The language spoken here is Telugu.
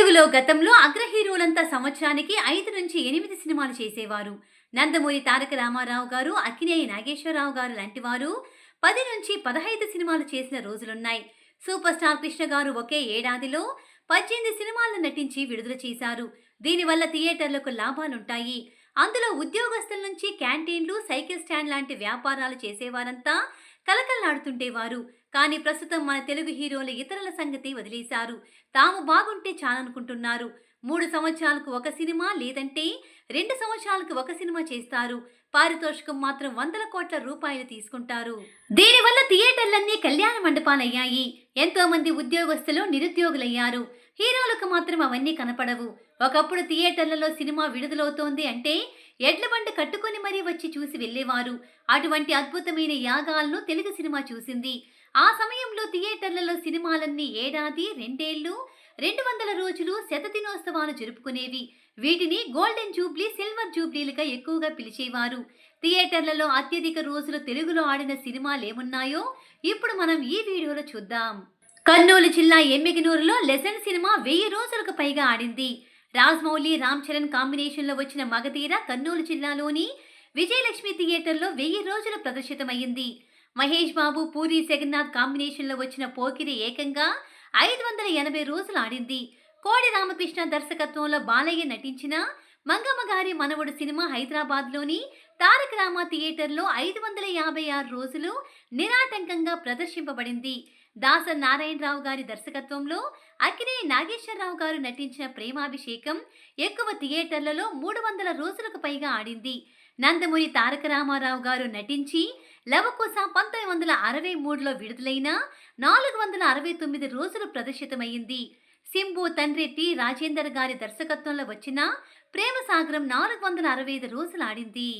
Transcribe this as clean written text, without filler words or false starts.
తెలుగులో గతంలో అగ్ర హీరోలంతా సంవత్సరానికి 5 నుంచి 8 సినిమాలు చేసేవారు. నందమూరి తారక రామారావు గారు, అక్కినేని నాగేశ్వరరావు గారు లాంటి వారు 10 నుంచి 15 సినిమాలు చేసిన రోజులున్నాయి. సూపర్ స్టార్ కృష్ణ గారు ఒకే ఏడాదిలో 18 సినిమాలను నటించి విడుదల చేశారు. దీనివల్ల థియేటర్లకు లాభాలుంటాయి. అందులో ఉద్యోగస్తుల నుంచి క్యాంటీన్లు, సైకిల్ స్టాండ్ లాంటి వ్యాపారాలు చేసేవారంతా కలకల్లాడుతుండేవారు. కానీ ప్రస్తుతం మన తెలుగు హీరోలు ఇతరుల సంగతి వదిలేశారు. తాము బాగుంటే చాలనుకుంటున్నారు. 3 సంవత్సరాలకు ఒక సినిమా, లేదంటే 2 సంవత్సరాలకు ఒక సినిమా చేస్తారు. పారితోషికం మాత్రం వందల కోట్ల రూపాయలు తీసుకుంటారు. దీనివల్ల థియేటర్లన్నీ కళ్యాణ మండపాలయ్యాయి. ఎంతో మంది ఉద్యోగస్తులు నిరుద్యోగులయ్యారు. హీరోలకు మాత్రం అవన్నీ కనపడవు. ఒకప్పుడు థియేటర్లలో సినిమా విడుదలవుతోంది అంటే ఎడ్ల బండి కట్టుకొని మరీ వచ్చి చూసి వెళ్లేవారు. అటువంటి అద్భుతమైన యాగాలను తెలుగు సినిమా చూసింది. ఆ సమయంలో థియేటర్లలో సినిమాలన్నీ ఏడాది, 2 ఏళ్లు, 200 రోజులు, శతదినోత్సవాలు జరుపుకునేవి. వీటిని గోల్డెన్ జూబ్లీ, సిల్వర్ జూబ్లీలుగా ఎక్కువగా పిలిచేవారు. థియేటర్లలో అత్యధిక రోజులు తెలుగులో ఆడిన సినిమాలేమున్నాయో ఇప్పుడు మనం ఈ వీడియోలో చూద్దాం. కర్నూలు జిల్లా ఎమ్మిగనూరులో లెజెండ్ సినిమా 1000 రోజులకు పైగా ఆడింది. రాజ్మౌళి, రామ్ చరణ్ కాంబినేషన్లో వచ్చిన మగధీర కర్నూలు జిల్లాలోని విజయలక్ష్మి థియేటర్లో 1000 రోజులు ప్రదర్శితమైంది. మహేష్ బాబు, పూరి జగన్నాథ్ కాంబినేషన్లో వచ్చిన పోకిరి ఏకంగా 580 రోజులు ఆడింది. కోడి రామకృష్ణ దర్శకత్వంలో బాలయ్య నటించిన మంగమ్మ గారి మనవడు సినిమా హైదరాబాద్లోని తారక రామ థియేటర్లో 556 రోజులు నిరాటంకంగా ప్రదర్శింపబడింది. దాసర్ నారాయణరావు గారి దర్శకత్వంలో అక్కినేని నాగేశ్వరరావు గారు నటించిన ప్రేమాభిషేకం ఎక్కువ థియేటర్లలో 300 రోజులకు పైగా ఆడింది. నందమూరి తారక రామారావు గారు నటించి లవకుశ 1963లో విడుదలైన 469 రోజులు ప్రదర్శితమైంది. సింబు తండ్రి టి రాజేందర్ గారి దర్శకత్వంలో వచ్చిన ప్రేమసాగరం 465 రోజులు ఆడింది.